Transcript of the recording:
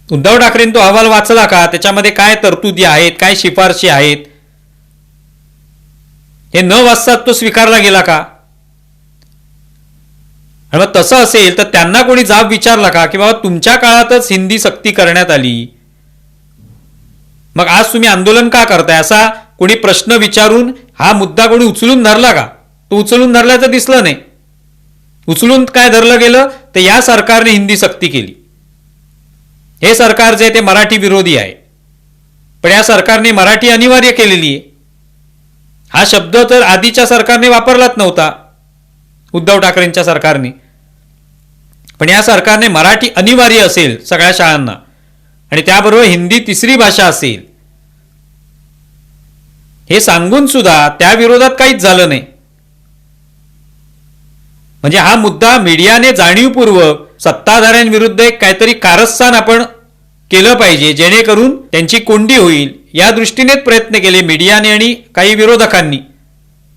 उद्धव ठाकरेंनी तो अहवाल वाचला का? त्याच्यामध्ये काय तरतुदी आहेत, काय शिफारशी आहेत, हे न वाचता तो स्वीकारला गेला का? आणि मग तसं असेल तर त्यांना कोणी जाब विचारला का की बाबा तुमच्या काळातच हिंदी सक्ती करण्यात आली, मग आज तुम्ही आंदोलन का करताय, असा कोणी प्रश्न विचारून हा मुद्दा कोणी उचलून धरला का? तो उचलून धरल्याचं दिसलं नाही. उचलून काय धरलं गेलं तर या सरकारने हिंदी सक्ती केली. हे सरकार जे ते मराठी विरोधी आहे, पण या सरकारने मराठी अनिवार्य केलेली आहे. हा शब्द तर आधीच्या सरकारने वापरलाच नव्हता, उद्धव ठाकरेंच्या सरकारने. पण या सरकारने मराठी अनिवार्य असेल सगळ्या शाळांना आणि त्याबरोबर हिंदी तिसरी भाषा असेल हे सांगून सुद्धा त्या विरोधात काहीच झालं नाही. म्हणजे हा मुद्दा मीडियाने जाणीवपूर्वक सत्ताधाऱ्यांविरुद्ध एक काहीतरी कारस्थान आपण केलं पाहिजे जेणेकरून त्यांची कोंडी होईल या दृष्टीनेच प्रयत्न केले मीडियाने आणि काही विरोधकांनी.